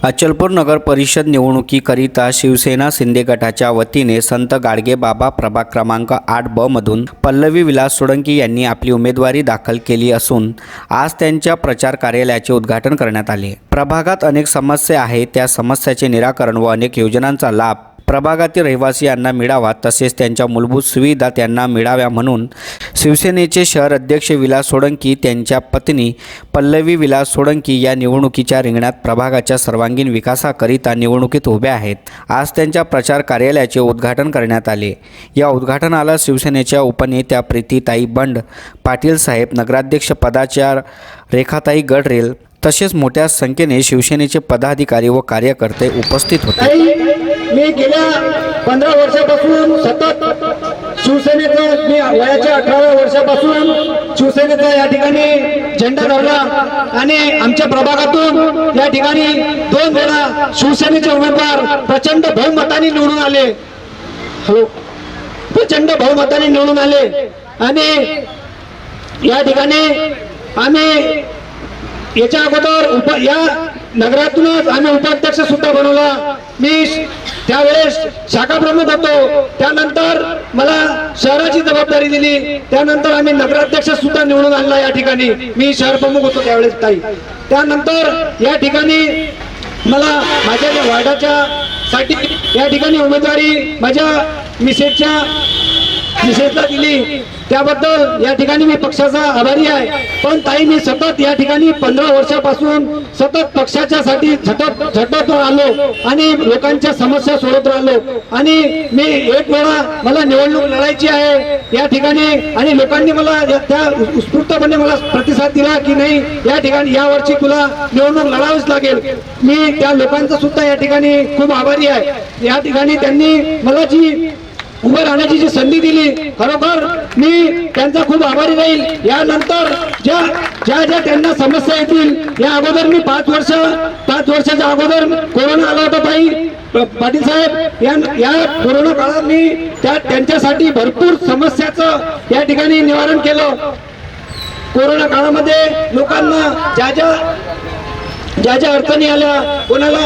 अचलपूर नगर परिषद निवडणुकीकरिता शिवसेना शिंदे गटाच्या वतीने संत गाडगे बाबा प्रभाग क्रमांक 8 ब मधून पल्लवी विलास सोळंकी यांनी आपली उमेदवारी दाखल केली असून आज त्यांच्या प्रचार कार्यालयाचे उद्घाटन करण्यात आले। प्रभागात अनेक समस्या आहेत, त्या समस्याचे निराकरण व अनेक योजनांचा लाभ प्रभागातील रहिवासियांना मिळावा तसेच त्यांच्या मूलभूत सुविधा त्यांना मिळाव्या म्हणून शिवसेनेचे शहर अध्यक्ष विलास सोळंकी त्यांच्या पत्नी पल्लवी विलास सोळंकी या निवडणुकीच्या रिंगणात प्रभागाच्या सर्वांगीण विकासाकरिता निवडणुकीत उभ्या आहेत। आज त्यांच्या प्रचार कार्यालयाचे उद्घाटन करण्यात आले। या उद्घाटनाला शिवसेनेच्या उपनेत्या प्रीतीताई बंड पाटील साहेब, नगराध्यक्ष पदाच्या रेखाताई गडरेल तसेच मोठ्या संख्येने शिवसेनेचे पदाधिकारी व कार्यकर्ते उपस्थित होते। मी गेल्या 15 वर्षापासून सतत शिवसेनेचा, मी वयाच्या 18व्या वर्षापासून शिवसेनेचा या ठिकाणी झेंडा धरला आणि आमच्या प्रभागातून या ठिकाणी 2 वेळा शिवसेनेचे उमेदवार प्रचंड बहुमताने निवडून आले। प्रचंड बहुमताने निवडून आले आणि या ठिकाणी आम्ही याच्या अगोदर या नगरातूनच आम्ही उपाध्यक्ष सुद्धा बनवला। मी त्यावेळेस शाखा प्रमुख होतो, त्यानंतर मला शहराची जबाबदारी दिली, त्यानंतर आम्ही नगराध्यक्ष सुद्धा निवडून आणला। या ठिकाणी मी शहर प्रमुख होतो त्यावेळेस ताई। त्यानंतर या ठिकाणी मला माझ्या वार्डाच्या साठी या ठिकाणी उमेदवारी माझ्या मिसेसला दिली, त्याबद्दल या ठिकाणी मी पक्षाचा आभारी आहे। पण ताई, मी सतत या ठिकाणी 15 वर्षापासून सतत पक्षाच्या साठी झटत आलो आणि लोकांच्या समस्या सोडवत राहिलो आणि मी एक वेळा मला निवडणूक लढायची आहे या ठिकाणी आणि लोकांनी मला त्या उत्स्फूर्तपणे मला प्रतिसाद दिला की नाही, या ठिकाणी यावर्षी तुला निवडणूक लढावीच लागेल। मी त्या लोकांचा सुद्धा या ठिकाणी खूप आभारी आहे। या ठिकाणी त्यांनी मला जी उभं राहण्याची जी संधी दिली, खरोखर मी त्यांचा खूप आभारी राहील। यानंतर ज्या त्यांना समस्या येतील, या अगोदर मी 5 वर्षाच्या अगोदर कोरोना आला होता ताई पाटील साहेब, या कोरोना काळात मी त्यांच्यासाठी भरपूर समस्याचं या ठिकाणी निवारण केलं। कोरोना काळामध्ये लोकांना ज्या अडचणी आल्या, कोणाला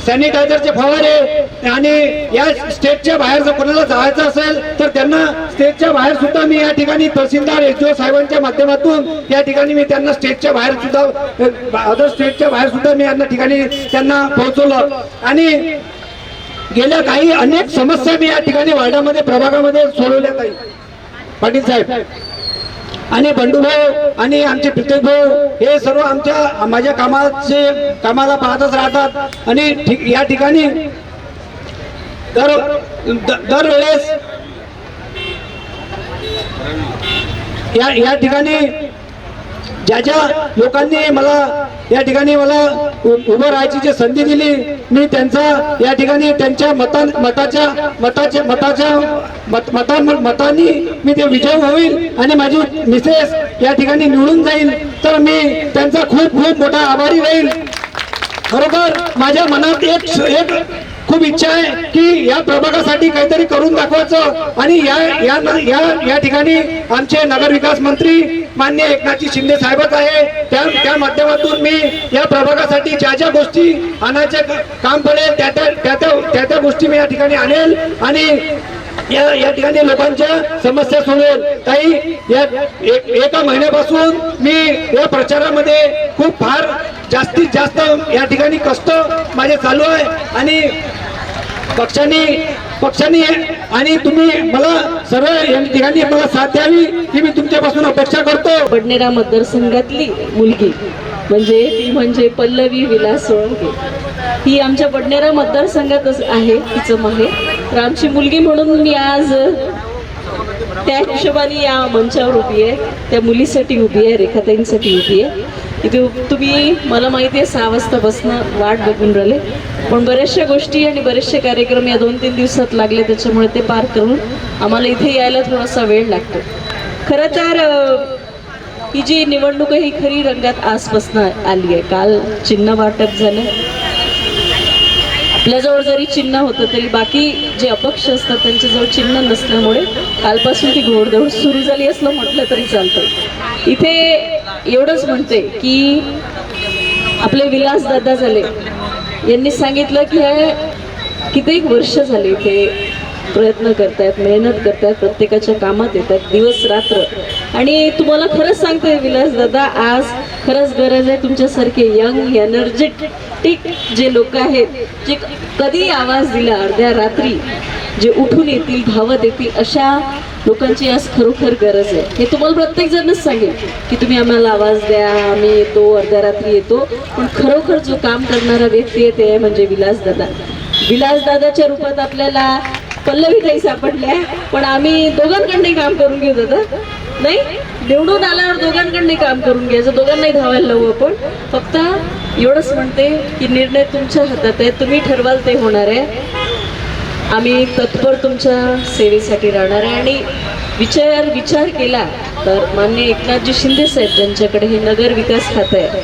सॅनिटायझरचे फवारे आणि या स्टेटच्या बाहेर जर कोणाला जायचं असेल तर त्यांना स्टेटच्या बाहेर सुद्धा मी या ठिकाणी तहसीलदार एसडीओ साहेबांच्या माध्यमातून या ठिकाणी मी त्यांना स्टेटच्या बाहेर सुद्धा अदर स्टेटच्या बाहेर सुद्धा मी या ठिकाणी त्यांना पोहोचवलं आणि गेल्या काही अनेक समस्या मी या ठिकाणी वार्डामध्ये प्रभागामध्ये सोडवल्या ताई पाटील साहेब आणि बंडूभाऊ आणि आमचे प्रीतेश भाऊ हे सर्व माझ्या कामाला पाहतच राहतात आणि या ठिकाणी दरवेळेस या ठिकाणी ज्या लोकांनी मला या ठिकाणी उभं राहायची जी संधी दिली, मी त्यांचा या ठिकाणी त्यांच्या मतांनी मी ते विजय होईल आणि माझी मिसेस या ठिकाणी निवडून जाईल, तर मी त्यांचा खूप मोठा आभारी राहील। खरोखर माझ्या मनात एक खूप इच्छा आहे की या प्रभागासाठी काहीतरी करून दाखवायचं आणि या ठिकाणी आमचे नगरविकास मंत्री माननीय एकनाथजी शिंदे साहेबच आहे, त्या माध्यमातून मी या प्रभागासाठी ज्या गोष्टी आणायचे काम पडेल त्या गोष्टी मी या ठिकाणी आणेल आणि या ठिकाणी लोकांच्या समस्या सोडवेल। ताई, एका महिन्यापासून मी या प्रचारामध्ये फार जास्तीत जास्त या ठिकाणी कष्ट माझे चालू आहे आणि पक्षाने आणि तुम्ही मला सर्व या ठिकाणी मला साथ द्यावी ही मी तुमच्यापासून अपेक्षा करतो। बडनेरा मतदारसंघातली मुलगी म्हणजे पल्लवी विलास सोळंकी ही आमच्या बडनेरा मतदारसंघातच आहे, तिचं माहेर। तर आमची मुलगी म्हणून मी आज त्या हिशोबाने या मंचावर उभी आहे, त्या मुलीसाठी उभी आहे, रेखाताईंसाठी उभी आहे। इथे तुम्ही मला माहिती आहे 6 वाजतापासून वाट बघून राहिले, पण बऱ्याचशा गोष्टी आणि बरेचसे कार्यक्रम या 2-3 दिवसात लागले, त्याच्यामुळे ते पार करून आम्हाला इथे यायला थोडासा वेळ लागतो। खरं तर ही जी निवडणूक ही खरी रंगात आजपासून आली आहे। काल चिन्ह वाटप झालं, आपल्याजवळ जरी चिन्ह होतं तरी बाकी जे अपक्ष असतात त्यांच्याजवळ चिन्ह नसल्यामुळे कालपासून ती घोडदौड सुरू झाली असलं म्हटलं तरी चालतं। इथे एवढंच म्हणते की आपले विलास दादा झाले यांनी सांगितलं की हे कित्येक वर्ष झाली इथे प्रयत्न करतायत, मेहनत करतायत, प्रत्येकाच्या कामात येतात दिवस रात्र. आणि तुम्हाला खरंच सांगते विलास दादा, आज खरंच गरज आहे तुमच्यासारखे यंग एनर्जेटिक जे लोक आहेत, जे कधी आवाज दिला अर्ध्या रात्री जे उठून येतील, धावत येतील, अशा लोकांची आज खरोखर गरज आहे. हे तुम्हाला प्रत्येक जणच सांगेल की तुम्ही आम्हाला आवाज द्या, आम्ही येतो, अर्ध्या रात्री येतो. पण खरोखर जो काम करणारा व्यक्ती आहे ते आहे म्हणजे विलासदादा. विलासदादाच्या रूपात आपल्याला पल्लवीताई सापडल्या, पण आम्ही दोघांकडे काम करून घेऊ दादा. नाही, निवडून आल्यावर दोघांकडे काम करून घ्यायचं, दोघांनाही धावायला लावू आपण. फक्त एवढंच म्हणते की निर्णय तुमच्या हातात आहे, तुम्ही ठरवाल ते होणार आहे. आम्ही तत्पर तुमच्या सेवेसाठी राहणार आहे. आणि विचार केला तर माननीय एकनाथजी शिंदे साहेब ज्यांच्याकडे हे नगर विकास खातं आहे,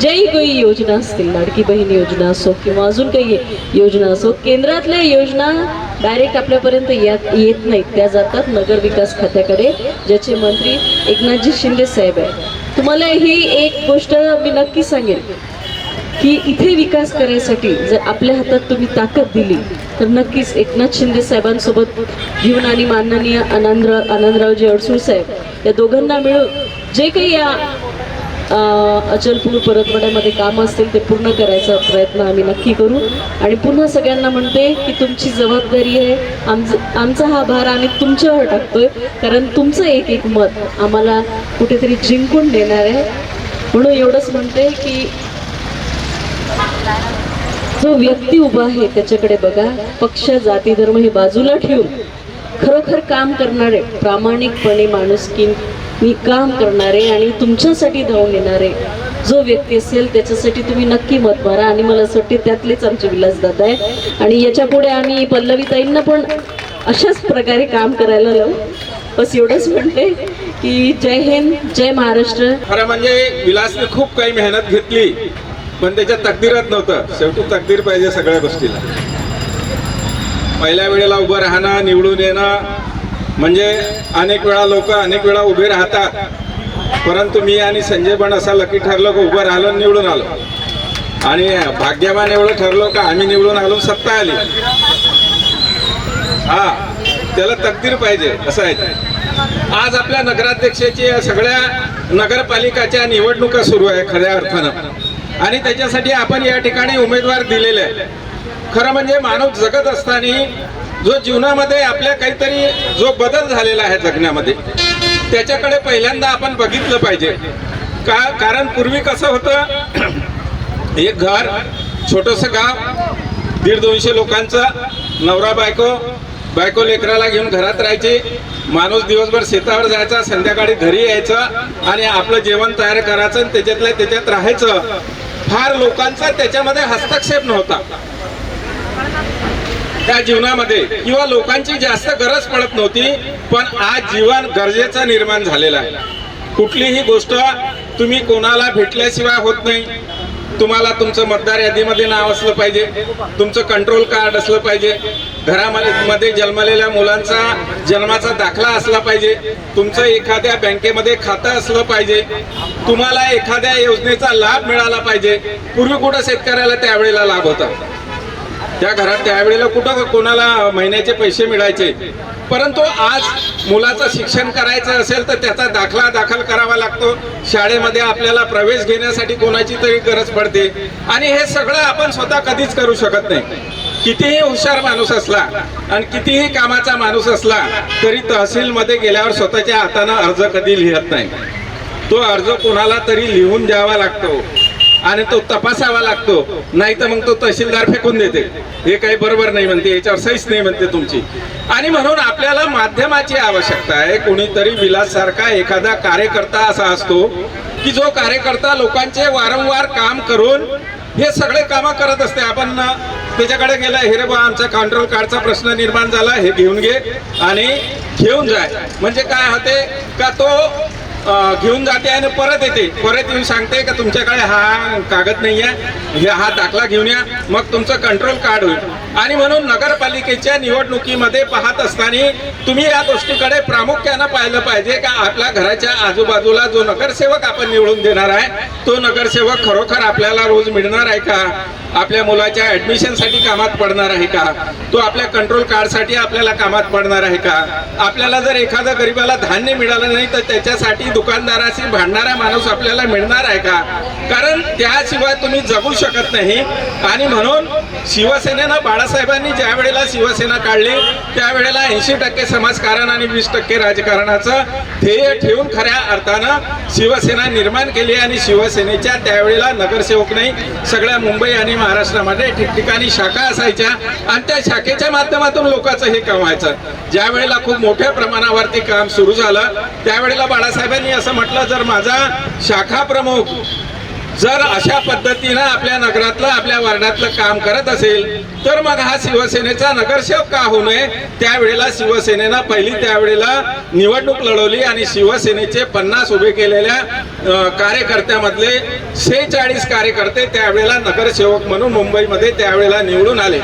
ज्याही काही योजना असतील, लाडकी बहीण योजना असो किंवा अजून काही योजना असो, केंद्रातल्या योजना डायरेक्ट आपल्यापर्यंत येत नाहीत, त्या जातात नगर विकास खात्याकडे, ज्याचे मंत्री एकनाथजी शिंदे साहेब आहे. तुम्हाला ही एक गोष्ट मी नक्की सांगेन की इथे विकास करायसाठी जर आपल्या हातात तुम्ही ताकद दिली तर नक्कीच एकनाथ शिंदे साहेबांसोबत घेऊन आणि माननीय आनंदरावजी अडसूळ साहेब या दोघांना मिळून जे काही या अचलपूर परतवाड्यामध्ये कामं असतील ते पूर्ण करायचा प्रयत्न आम्ही नक्की करू. आणि पुन्हा सगळ्यांना म्हणते की तुमची जबाबदारी आहे, आमचा हा भार आम्ही तुमच्यावर टाकतोय, कारण तुमचं एक एक मत आम्हाला कुठेतरी जिंकून देणार आहे. म्हणून एवढंच म्हणते की जो व्यक्ती उभा आहे त्याच्याकडे बघा, पक्ष जाती धर्म हे बाजूला ठेवून खरोखर काम करणारे, प्रामाणिकपणे माणुसकीने काम करणारे आणि तुमच्यासाठी धावून येणारे जो व्यक्ती असेल त्याच्यासाठी तुम्ही नक्की मत मारा. आणि मला असं वाटते त्यातलेच आमचे विलासदादा आहे. आणि याच्या पुढे आम्ही पल्लवीताईंना पण अशाच प्रकारे काम करायला लावू. बस एवढंच म्हणते की जय हिंद, जय महाराष्ट्र. खरं म्हणजे विलासने खूप काही मेहनत घेतली, पण त्याच्या तकदीरात नव्हतं. शेवटी तकदीर पाहिजे सगळ्या गोष्टीला. पहिल्या वेळेला उभं राहणं, निवडून येणं म्हणजे अनेक वेळा लोक अनेक वेळा उभे राहतात, परंतु मी आणि संजय पण असा लकी ठरलो की उभं राहिलो, निवडून आलो. आणि भाग्यवान एवढं ठरलो का आम्ही निवडून आलो, सत्ता आली. हा, त्याला तकदीर पाहिजे असं आहे. आज आपल्या नगराध्यक्षाची सगळ्या नगरपालिकाच्या निवडणुका सुरू आहे खऱ्या अर्थानं, आणि त्याच्यासाठी आपण या ठिकाणी उमेदवार दिलेले आहे. खरं म्हणजे माणूस जगत असताना जो जीवनामध्ये आपल्या काहीतरी जो बदल झालेला आहे जगण्यामध्ये, त्याच्याकडे पहिल्यांदा आपण बघितलं पाहिजे. कारण पूर्वी कसं होतं, एक घर, छोटंसं गाव, 150-200 लोकांचं, नवरा बायको लेकराला घेऊन घरात राहायचे. माणूस दिवसभर शेतावर जायचा, संध्याकाळी घरी यायचं आणि आपलं जेवण तयार करायचं आणि त्याच्यातल्या त्याच्यात राहायचं. फार लोकांचा त्याच्यामध्ये हस्तक्षेप नव्हता त्या जीवनामध्ये, किंवा लोकांची जास्त गरज पडत नव्हती. पण आज जीवन गरजेचं निर्माण झालेलं आहे. कुठलीही गोष्ट तुम्ही कोणाला भेटल्याशिवाय होत नाही. तुम्हाला तुमचं मतदार यादीमध्ये नाव असलं पाहिजे, तुमचं कंट्रोल कार्ड असलं पाहिजे, घरामध्ये जन्मलेल्या मुलांचा जन्माचा दाखला असला पाहिजे, तुमचं एखाद्या बँकेमध्ये खातं असलं पाहिजे, तुम्हाला एखाद्या योजनेचा लाभ मिळाला पाहिजे. पूर्वी कुठं शेतकऱ्याला त्यावेळेला लाभ होता, त्या घरात त्यावेळेला कुठं कोणाला महिन्याचे पैसे मिळायचे. परंतु आज मुलाचं शिक्षण करायचं असेल तर त्याचा दाखला दाखल करावा लागतो. शाळेमध्ये आपल्याला प्रवेश घेण्यासाठी कोणाची तरी गरज पडते. आणि हे सगळं आपण स्वतः कधीच करू शकत नाही. कितीही हुशार माणूस असला आणि कितीही कामाचा माणूस असला तरी तहसीलमध्ये गेल्यावर स्वतःच्या हाताने अर्ज कधी लिहत नाही. तो अर्ज कोणाला तरी लिहून द्यावा लागतो आणि तो तपासावा लागतो, नाही तर मग तो तहसीलदार फेकून देते. हे काही बरोबर नाही म्हणते, याच्यावर सहीच नाही म्हणते तुमची. आणि म्हणून आपल्याला माध्यमाची आवश्यकता आहे. कोणीतरी विलास सारखा एखादा कार्यकर्ता असा असतो की जो कार्यकर्ता लोकांचे वारंवार काम करून हे सगळे कामं करत असते. आपण त्याच्याकडे गेला, हे रे बा आमचा कंट्रोल कार्डचा प्रश्न निर्माण झाला, हे घेऊन घे आणि घेऊन जाय. म्हणजे काय होते का, तो घेऊन जाते आणि परत येते, परत येऊन सांगते का तुमच्याकडे हा कागद नाही आहे, हा दाखला घेऊन या, मग तुमचं कंट्रोल कार्ड होईल. आणि म्हणून नगरपालिकेच्या निवडणुकीमध्ये पाहत असताना तुम्ही या गोष्टीकडे प्रामुख्यानं पाहिलं पाहिजे का आपल्या घराच्या आजूबाजूला जो नगरसेवक आपण निवडून देणार आहे तो नगरसेवक खरोखर आपल्याला रोज मिळणार आहे का, आपल्या मुलाच्या ॲडमिशनसाठी कामात पडणार आहे का? तो आपल्या कंट्रोल कार्डसाठी आपल्याला कामात पडणार आहे का? आपल्याला जर एखाद्या गरीबाला धान्य मिळालं नाही तर त्याच्यासाठी दुकानदाराशी भांडणारा माणूस आपल्याला मिळणार आहे का? कारण त्याशिवाय तुम्ही जगू शकत नाही. आणि म्हणून शिवसेनेनं बाळासाहेबांनी ज्या वेळेला शिवसेना काढली त्यावेळेला 80% समाजकारण आणि 20% राजकारणाचं ध्येय ठेवून खऱ्या अर्थानं शिवसेना निर्माण केली. आणि शिवसेनेच्या त्यावेळेला नगरसेवक नाही, सगळ्या मुंबई आणि महाराष्ट्रामध्ये ठिकठिकाणी शाखा असायच्या आणि त्या शाखेच्या माध्यमातून लोकांचं हे काम व्हायचं. ज्या वेळेला खूप मोठ्या प्रमाणावरती काम सुरू झालं त्यावेळेला बाळासाहेबांनी असं म्हटलं, जर माझा शाखा प्रमुख जर अशा पद्धतीनं आपल्या नगरातलं आपल्या वार्डातलं काम करत असेल तर मग हा शिवसेनेचा नगरसेवक का होऊ नये. त्यावेळेला शिवसेनेनं पहिली त्यावेळेला निवडणूक लढवली आणि शिवसेनेचे 50 उभे केलेल्या कार्यकर्त्यामधले 46 कार्यकर्ते त्यावेळेला नगरसेवक म्हणून मुंबईमध्ये त्यावेळेला निवडून आले.